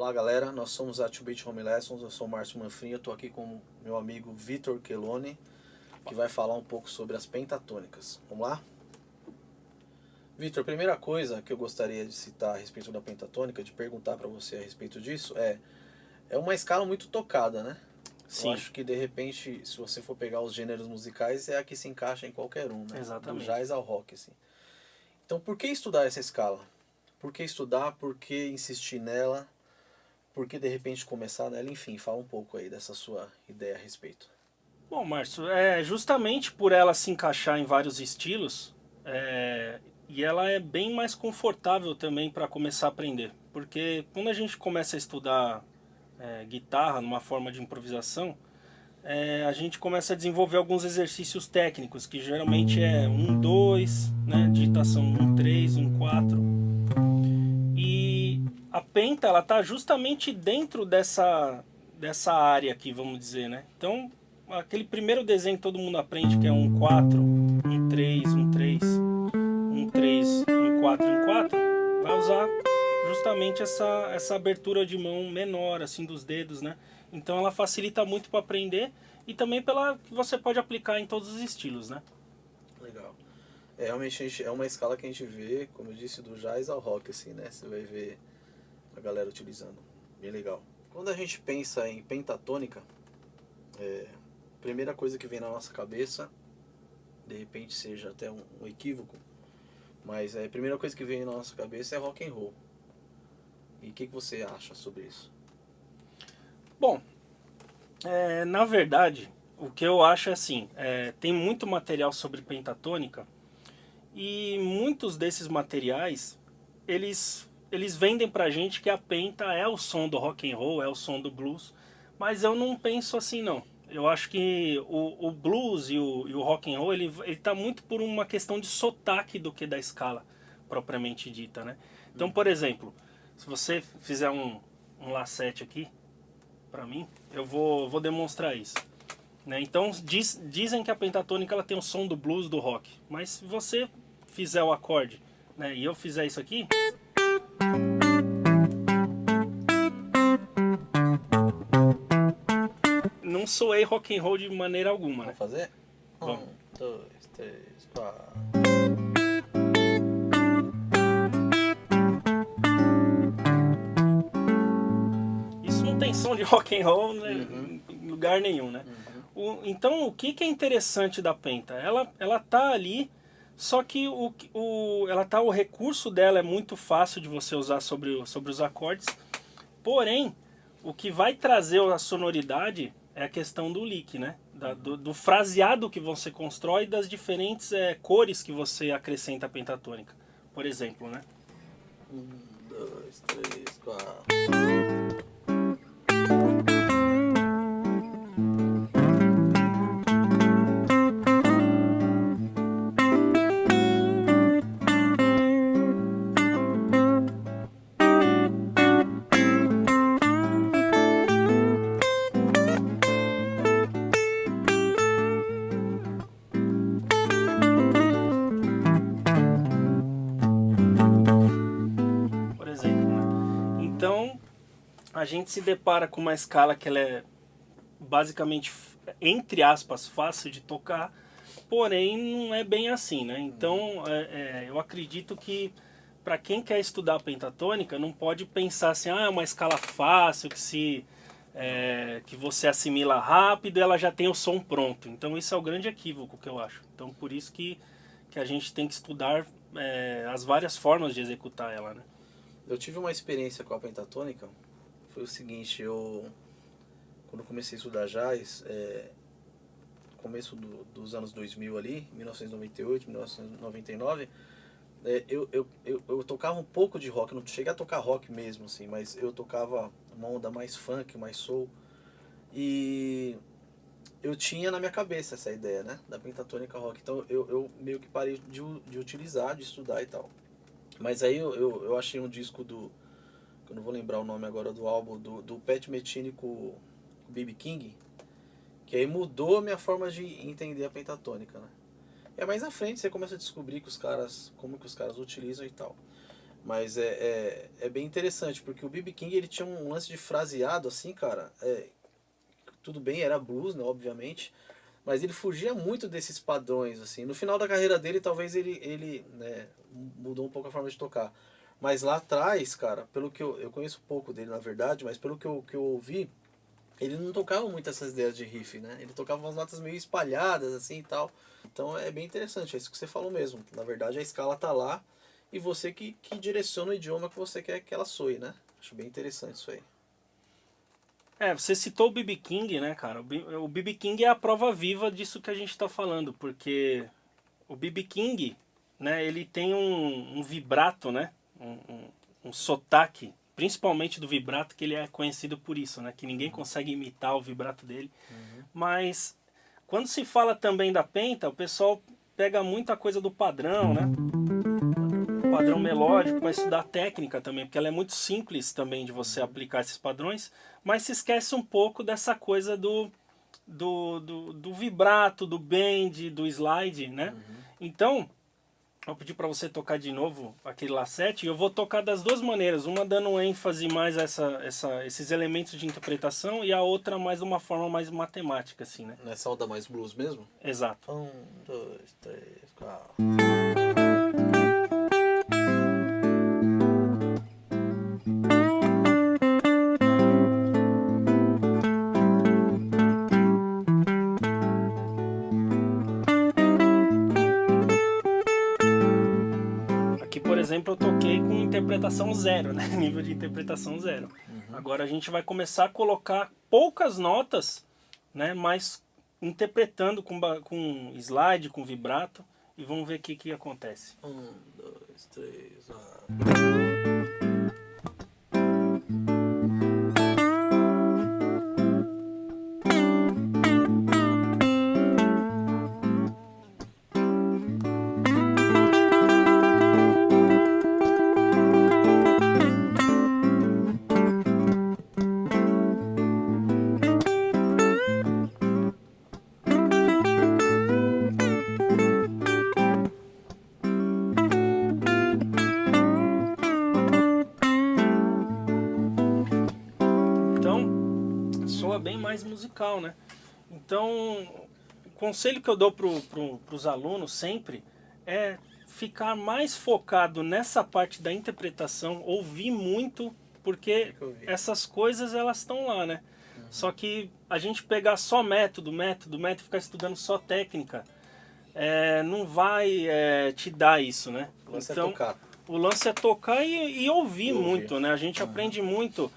Olá galera, nós somos a 2-Bit Home Lessons, eu sou o Márcio Manfrim, eu estou aqui com meu amigo Vitor Queloni, que vai falar um pouco sobre as pentatônicas. Vamos lá? Vitor, a primeira coisa que eu gostaria de citar a respeito da pentatônica, de perguntar para você a respeito disso, é uma escala muito tocada, né? Sim. Eu acho que de repente, se você for pegar os gêneros musicais, é a que se encaixa em qualquer um, né? Exatamente. Do jazz ao rock, assim. Então por que estudar essa escala? Por que estudar? Por que insistir nela? Por que de repente começar nela? Enfim, fala um pouco aí dessa sua ideia a respeito. Bom, Márcio, justamente por ela se encaixar em vários estilos, e ela é bem mais confortável também para começar a aprender. Porque quando a gente começa a estudar guitarra numa forma de improvisação, a gente começa a desenvolver alguns exercícios técnicos, que geralmente é 1-2, né, digitação 1-3, 1-4. E a penta, ela tá justamente dentro dessa área aqui, vamos dizer, né? Então, aquele primeiro desenho que todo mundo aprende, que é 1-4, 1-3, 1-3, 1-3, 1-4, 1-4, vai usar justamente essa abertura de mão menor, assim, dos dedos, né? Então ela facilita muito para aprender e também pela que você pode aplicar em todos os estilos, né? Legal. Realmente é uma escala que a gente vê, como eu disse, do jazz ao rock, assim, né? Você vai ver a galera utilizando. Bem legal. Quando a gente pensa em pentatônica, a primeira coisa que vem na nossa cabeça, de repente seja até um equívoco, mas a primeira coisa que vem na nossa cabeça é rock and roll. E o que você acha sobre isso? Bom, na verdade, o que eu acho é assim, tem muito material sobre pentatônica e muitos desses materiais, eles vendem pra gente que a penta é o som do rock and roll, é o som do blues, mas eu não penso assim não. Eu acho que o blues e o rock and roll, ele tá muito por uma questão de sotaque do que da escala propriamente dita, né? Então, por exemplo, se você fizer um La7 aqui, pra mim, eu vou demonstrar isso. Né? Então dizem que a pentatônica ela tem o som do blues, do rock. Mas se você fizer o acorde, né, e eu fizer isso aqui, não soei rock and roll de maneira alguma, né? Vamos fazer? Vamos. 1, 2, 3, 4. Isso não tem som de rock and roll, né, em lugar nenhum, né? Então o que é interessante da penta? Ela tá ali, só que o recurso dela é muito fácil de você usar sobre os acordes. Porém, o que vai trazer a sonoridade é a questão do lick, né? Do fraseado que você constrói, das diferentes cores que você acrescenta à pentatônica. Por exemplo, né? 1, 2, 3, 4. Por exemplo, né? Então, a gente se depara com uma escala que ela é basicamente, entre aspas, fácil de tocar, porém não é bem assim, né? Então, eu acredito que para quem quer estudar pentatônica, não pode pensar assim, é uma escala fácil, que você assimila rápido e ela já tem o som pronto. Então isso é o grande equívoco que eu acho. Então por isso que a gente tem que estudar as várias formas de executar ela, né? Eu tive uma experiência com a pentatônica, foi o seguinte, quando comecei a estudar jazz, começo dos anos 2000 ali, 1998, 1999, eu tocava um pouco de rock, não cheguei a tocar rock mesmo, assim, mas eu tocava uma onda mais funk, mais soul, e eu tinha na minha cabeça essa ideia, né, da pentatônica rock, então eu meio que parei de utilizar, de estudar e tal. Mas aí eu achei um disco eu não vou lembrar o nome agora do álbum, do Pat Metheny com o B.B. King, que aí mudou a minha forma de entender a pentatônica, né. E mais na frente você começa a descobrir como que os caras utilizam e tal. Mas é bem interessante, porque o B.B. King ele tinha um lance de fraseado, assim, cara. Tudo bem, era blues, né, obviamente. Mas ele fugia muito desses padrões, assim. No final da carreira dele, talvez ele né, mudou um pouco a forma de tocar. Mas lá atrás, cara, pelo que eu conheço pouco dele, na verdade, mas pelo que eu ouvi, ele não tocava muito essas ideias de riff, né? Ele tocava umas notas meio espalhadas, assim e tal. Então é bem interessante, é isso que você falou mesmo. Na verdade, a escala tá lá e você que direciona o idioma que você quer que ela soe, né? Acho bem interessante isso aí. Você citou o B.B. King, né, cara? O B.B. King é a prova viva disso que a gente tá falando, porque o B.B. King, né, ele tem um vibrato, né? Um sotaque, principalmente do vibrato, que ele é conhecido por isso, né? Que ninguém consegue imitar o vibrato dele. Mas quando se fala também da penta, o pessoal pega muita coisa do padrão, né? Padrão melódico para estudar técnica também, porque ela é muito simples também de você aplicar esses padrões, mas se esquece um pouco dessa coisa do vibrato, do bend, do slide, né? Então, eu pedi para você tocar de novo aquele Lá 7 e eu vou tocar das duas maneiras, uma dando ênfase mais a esses elementos de interpretação e a outra mais de uma forma mais matemática, assim, né? Nessa onda mais blues mesmo? Exato. 1, 2, 3, 4. Aqui, por exemplo, eu toquei com interpretação zero, né? Nível de interpretação zero. Agora a gente vai começar a colocar poucas notas, né? Mas interpretando com slide, com vibrato. E vamos ver o que acontece. 1, 2, 3, 4. Então, soa bem mais musical, né? Então, o conselho que eu dou para os alunos sempre é ficar mais focado nessa parte da interpretação, ouvir muito, porque essas coisas elas estão lá, né? Só que a gente pegar só método, e ficar estudando só técnica, não vai te dar isso, né? O lance é Então, tocar. o lance é tocar e ouvir muito, né? A gente Uhum. aprende muito.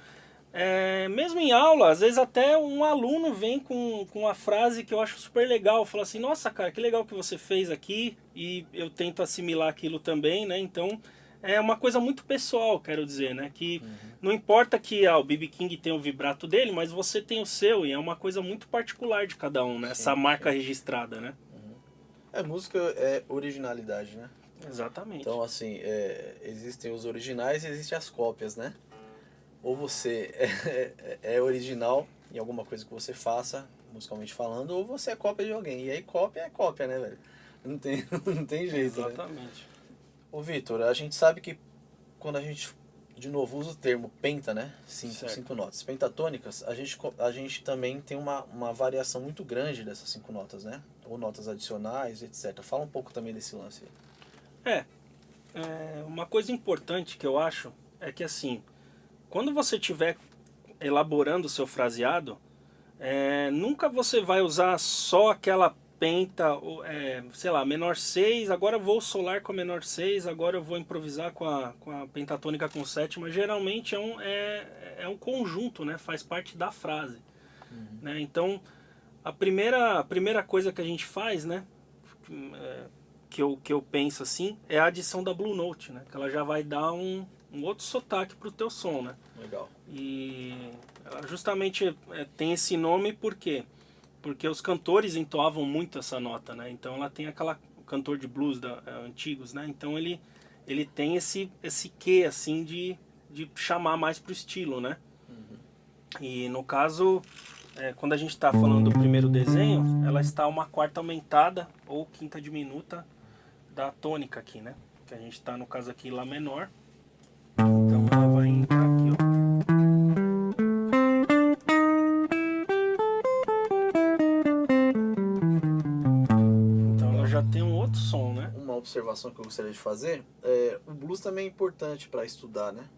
Mesmo em aula, às vezes até um aluno vem com uma frase que eu acho super legal, fala assim, nossa cara, que legal que você fez aqui, e eu tento assimilar aquilo também, né? Então é uma coisa muito pessoal, quero dizer, né? Que não importa que o B.B. King tem o vibrato dele, mas você tem o seu, e é uma coisa muito particular de cada um, né? Essa marca registrada, né? Música é originalidade, né? Exatamente. Então, assim, existem os originais e existem as cópias, né? Ou você é original em alguma coisa que você faça, musicalmente falando, ou você é cópia de alguém. E aí cópia é cópia, né, velho? Não tem, não tem jeito, né? Exatamente. Ô, Vitor, a gente sabe que quando a gente, de novo, usa o termo penta, né? Certo. Cinco notas pentatônicas, a gente também tem uma variação muito grande dessas 5 notas, né? Ou notas adicionais, etc. Fala um pouco também desse lance aí. Uma coisa importante que eu acho é que, assim, quando você estiver elaborando o seu fraseado, nunca você vai usar só aquela penta, sei lá, menor 6, agora eu vou solar com a menor 6, agora eu vou improvisar com a pentatônica com sétima. Geralmente é um conjunto, né? Faz parte da frase. Né? Então, a primeira coisa que a gente faz, né? Que eu penso assim, é a adição da Blue Note, né? Que ela já vai dar um outro sotaque pro teu som, né? Legal. E ela justamente tem esse nome por quê? Porque os cantores entoavam muito essa nota, né? Então ela tem aquela cantor de blues antigos, né? Então ele tem esse quê assim de chamar mais pro estilo, né? E no caso, quando a gente está falando do primeiro desenho, ela está uma quarta aumentada ou quinta diminuta da tônica aqui, né? Que a gente está no caso aqui Lá menor. vai entrar aqui, ó. Então ela já tem um outro som, né? Uma observação que eu gostaria de fazer, o blues também é importante para estudar, né?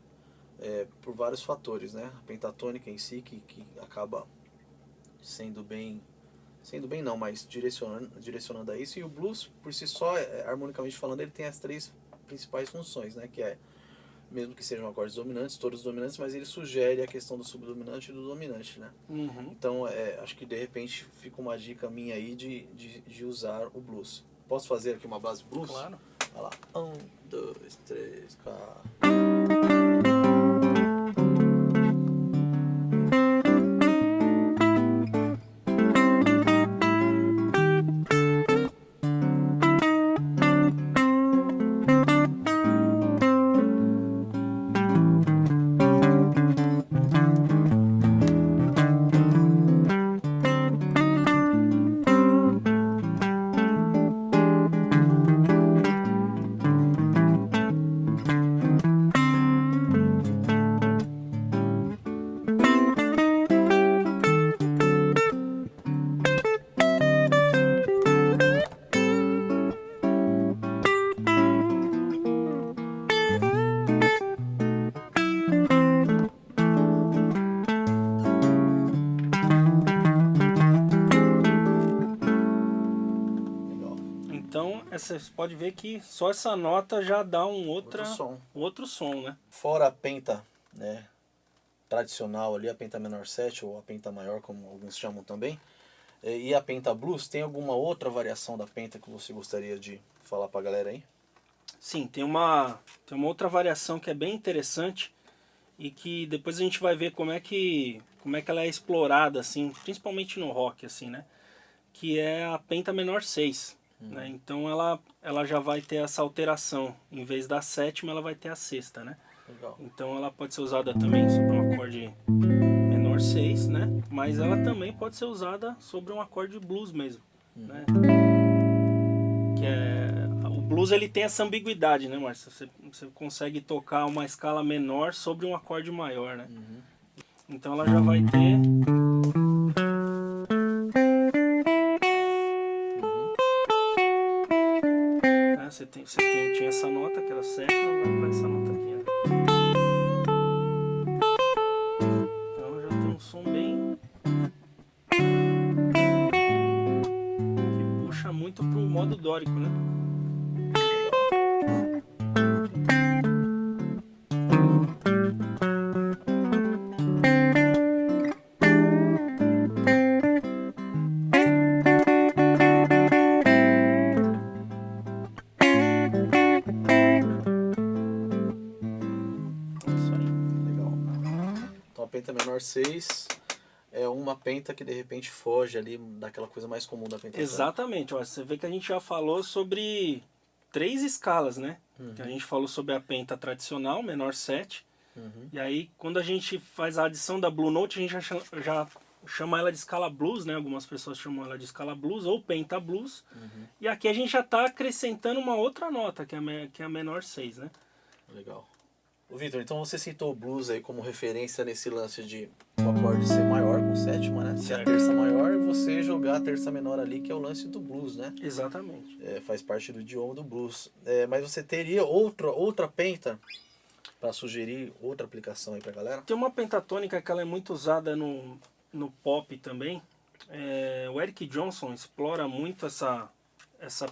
Por vários fatores, né? A pentatônica em si, que acaba sendo bem não, mas direcionando a isso, e o blues, por si só, harmonicamente falando, ele tem as três principais funções, né? Que é, mesmo que sejam acordes dominantes, todos dominantes, mas ele sugere a questão do subdominante e do dominante, né? Uhum. Então, acho que de repente fica uma dica minha aí de usar o blues. Posso fazer aqui uma base blues? Claro. Olha lá. 1, 2, 3, 4. Então, você pode ver que só essa nota já dá outro som, né? Fora a penta, né, tradicional ali, a penta menor 7 ou a penta maior, como alguns chamam também, e a penta blues, tem alguma outra variação da penta que você gostaria de falar pra galera aí? Sim, tem uma outra variação que é bem interessante e que depois a gente vai ver como é que ela é explorada, assim, principalmente no rock, assim, né? Que é a penta menor 6. Né? Então ela já vai ter essa alteração. Em vez da sétima, ela vai ter a sexta, né? Legal. Então ela pode ser usada também sobre um acorde menor 6, né? Mas ela também pode ser usada sobre um acorde blues mesmo, né? Que o blues, ele tem essa ambiguidade, né, Márcio? Você consegue tocar uma escala menor sobre um acorde maior, né? Então ela já vai ter... Tinha essa nota, que era sétima, vai para essa nota aqui, né? Então já tem um som bem... que puxa muito pro modo dórico, né? Penta menor 6 é uma penta que de repente foge ali daquela coisa mais comum da pentatónica. Exatamente, ó, você vê que a gente já falou sobre 3 escalas, né? Que a gente falou sobre a penta tradicional, menor 7. E aí quando a gente faz a adição da Blue Note, a gente já chama ela de escala blues, né? Algumas pessoas chamam ela de escala blues ou penta blues. E aqui a gente já está acrescentando uma outra nota, que é a menor 6, né? Legal. Ô Vitor, então você citou o blues aí como referência nesse lance de o acorde ser maior com sétima, né? Ser a terça maior e você jogar a terça menor ali, que é o lance do blues, né? Exatamente. Faz parte do idioma do blues. Mas você teria outra penta para sugerir outra aplicação aí pra galera? Tem uma pentatônica que ela é muito usada no pop também. O Eric Johnson explora muito essa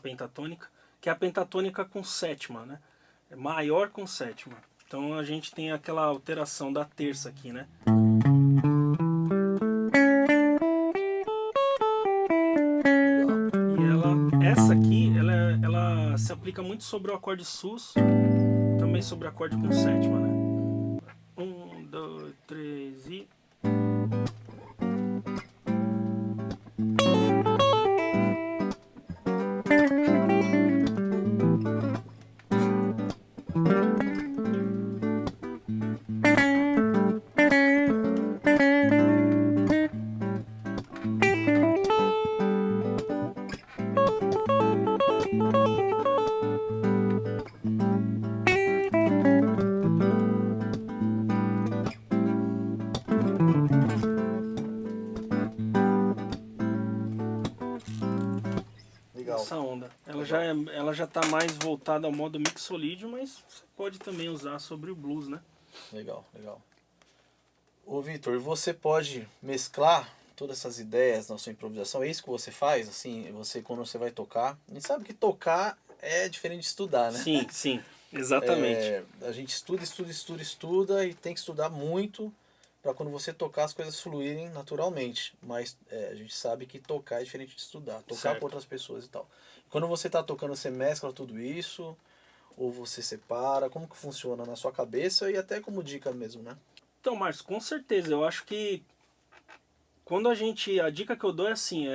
pentatônica, que é a pentatônica com sétima, né? É maior com sétima. Então a gente tem aquela alteração da terça aqui, né? E essa aqui, ela se aplica muito sobre o acorde sus, também sobre o acorde com sétima, né? 1, 2, 3 e... nessa onda. Legal. Ela já tá mais voltada ao modo mixolídio, mas você pode também usar sobre o blues, né? Legal, legal. Ô Vitor, você pode mesclar todas essas ideias na sua improvisação? É isso que você faz? Assim, você quando você vai tocar? A gente sabe que tocar é diferente de estudar, né? Sim, sim, exatamente. A gente estuda e tem que estudar muito para quando você tocar as coisas fluírem naturalmente. Mas a gente sabe que tocar é diferente de estudar. Tocar Certo. para outras pessoas e tal. Quando você está tocando, você mescla tudo isso? Ou você separa? Como que funciona na sua cabeça e até como dica mesmo, né? Então, Márcio, com certeza, eu acho que quando a dica que eu dou é assim,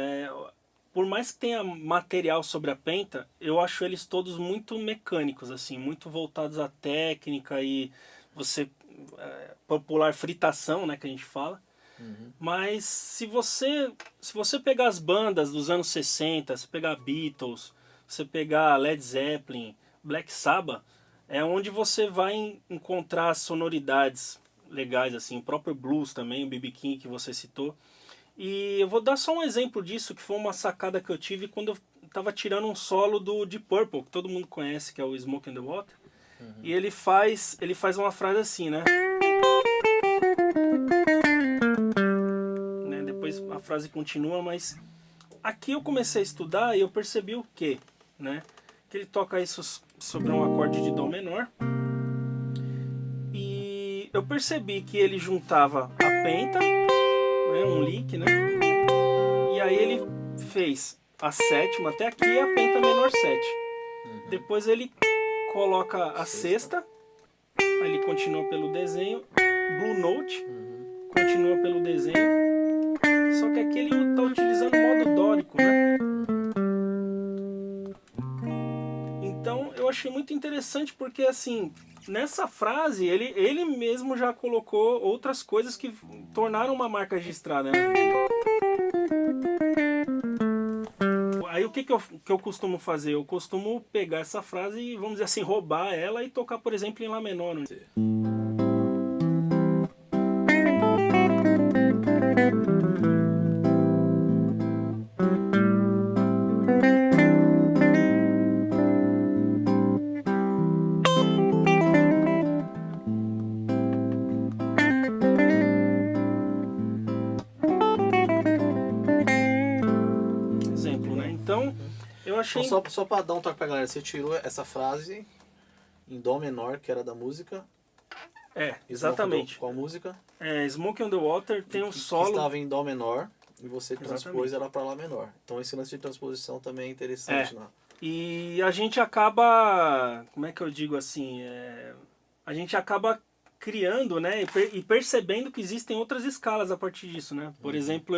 por mais que tenha material sobre a penta, eu acho eles todos muito mecânicos, assim, muito voltados à técnica e você popular fritação, né, que a gente fala. Mas se você pegar as bandas dos anos 60, se pegar Beatles, você pegar Led Zeppelin, Black Sabbath, é onde você vai encontrar sonoridades legais, assim, o próprio blues também, o B.B. King que você citou. E eu vou dar só um exemplo disso, que foi uma sacada que eu tive quando eu estava tirando um solo do Deep Purple, que todo mundo conhece, que é o Smoke on the Water. E ele faz uma frase assim, né? Depois a frase continua, mas aqui eu comecei a estudar e eu percebi o quê? Né? Que ele toca isso sobre um acorde de Dó menor. E eu percebi que ele juntava a penta, né, um lick, né? E aí ele fez a sétima, até aqui é a penta menor 7. Depois ele coloca a sexta, aí ele continua pelo desenho, Blue Note, continua pelo desenho, só que aqui ele está utilizando o modo dórico, né? Então eu achei muito interessante porque assim, nessa frase ele mesmo já colocou outras coisas que tornaram uma marca registrada, né? Aí o que eu costumo fazer? Eu costumo pegar essa frase e, vamos dizer assim, roubar ela e tocar, por exemplo, em Lá menor. Exemplo, né? Então, eu achei... Então, só para dar um toque pra galera, você tirou essa frase em Dó menor, que era da música. Exatamente. Qual música? Smoke on the Water tem um Que solo... estava em Dó menor e você Exatamente. transpôs ela para Lá menor. Então esse lance de transposição também é interessante. Né? E a gente acaba... Como é que eu digo assim? A gente acaba criando, né? E percebendo que existem outras escalas a partir disso, né? Por exemplo,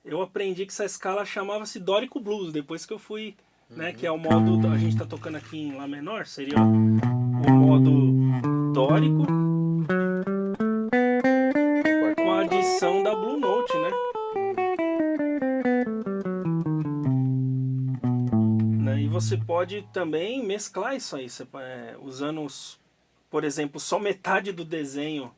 eu aprendi que essa escala chamava-se Dórico Blues, depois que eu fui... Né, que é o modo... A gente está tocando aqui em Lá menor, seria o modo dórico com a adição da Blue Note, né? E você pode também mesclar isso aí, usando, por exemplo, só metade do desenho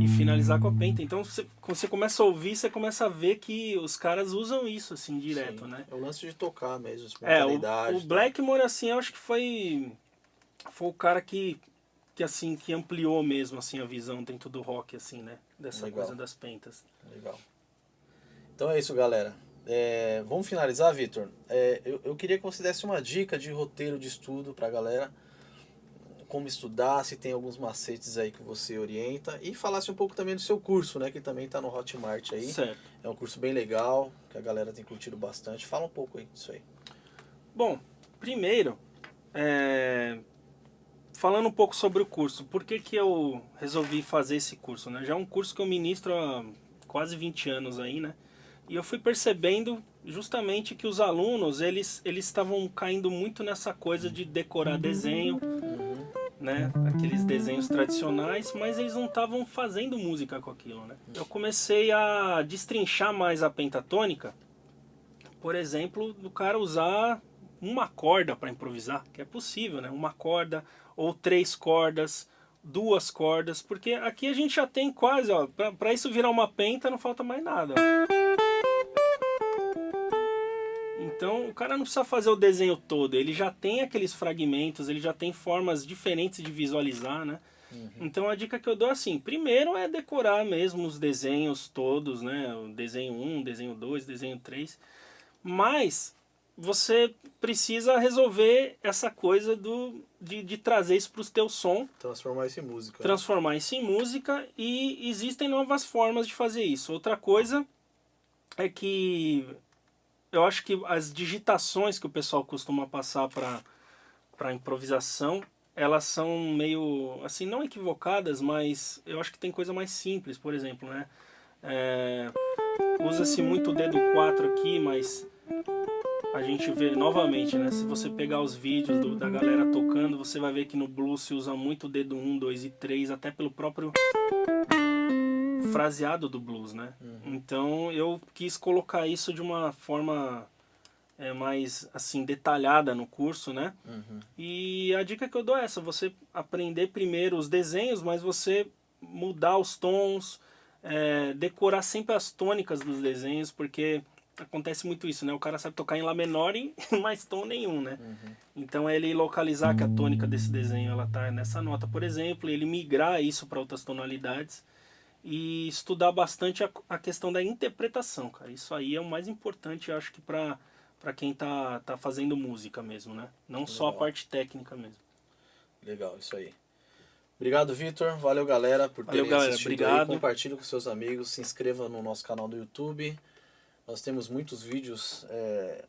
e finalizar com a penta. Então, quando você começa a ouvir, você começa a ver que os caras usam isso assim direto, Sim, né? é o lance de tocar mesmo, espontaneidade. O Blackmore, assim, eu acho que foi o cara que ampliou mesmo assim a visão dentro do rock, assim, né? Dessa Legal. coisa das pentas. Legal. Então é isso, galera. Vamos finalizar, Vitor? Eu queria que você desse uma dica de roteiro de estudo pra galera. Como estudar, se tem alguns macetes aí que você orienta. E falasse um pouco também do seu curso, né? Que também tá no Hotmart aí. Certo. É um curso bem legal, que a galera tem curtido bastante. Fala um pouco aí disso aí. Bom, primeiro, falando um pouco sobre o curso. Por que eu resolvi fazer esse curso, né? Já é um curso que eu ministro há quase 20 anos aí, né? E eu fui percebendo justamente que os alunos, eles estavam caindo muito nessa coisa de decorar desenho, né? Aqueles desenhos tradicionais, mas eles não estavam fazendo música com aquilo, né? Eu comecei a destrinchar mais a pentatônica, por exemplo, do cara usar uma corda para improvisar, que é possível, né? Uma corda ou 3 cordas, 2 cordas, porque aqui a gente já tem quase, ó, para isso virar uma penta não falta mais nada, ó. Então o cara não precisa fazer o desenho todo, ele já tem aqueles fragmentos, ele já tem formas diferentes de visualizar, né? Então a dica que eu dou é assim, primeiro é decorar mesmo os desenhos todos, né? O desenho 1, desenho 2, desenho 3, mas você precisa resolver essa coisa de trazer isso para o teu som. Transformar isso em música. Transformar isso em música, e existem novas formas de fazer isso. Outra coisa é que eu acho que as digitações que o pessoal costuma passar para improvisação, elas são meio, assim, não equivocadas, mas eu acho que tem coisa mais simples, por exemplo, né? Usa-se muito o dedo 4 aqui, mas a gente vê novamente, né? Se você pegar os vídeos da galera tocando, você vai ver que no blues se usa muito o dedo 1, 2 e 3, até pelo próprio fraseado do blues, né? Então eu quis colocar isso de uma forma mais assim detalhada no curso, né? E a dica que eu dou é essa: você aprender primeiro os desenhos, mas você mudar os tons, decorar sempre as tônicas dos desenhos, porque acontece muito isso, né? O cara sabe tocar em Lá menor e mais tom nenhum, né? Então é ele localizar que a tônica desse desenho ela tá nessa nota, por exemplo, ele migrar isso para outras tonalidades e estudar bastante a questão da interpretação, cara. Isso aí é o mais importante, eu acho que para quem tá fazendo música mesmo, né? Não só a parte técnica mesmo. Legal, isso aí. Obrigado, Vitor. Valeu, galera, por terem assistido. Obrigado. Aí. Compartilhe com seus amigos, se inscreva no nosso canal do YouTube. Nós temos muitos vídeos,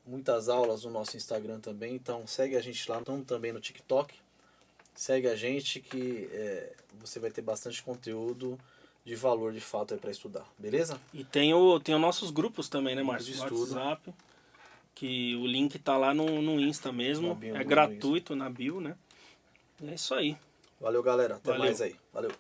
muitas aulas no nosso Instagram também, então segue a gente lá, estamos também no TikTok. Segue a gente que você vai ter bastante conteúdo de valor de fato para estudar, beleza? E tem os nossos grupos também, né, Márcio? Grupos de estudo. WhatsApp, que o link tá lá no Insta mesmo, é gratuito na bio, né? E é isso aí. Valeu, galera. Até Valeu. mais aí. Valeu.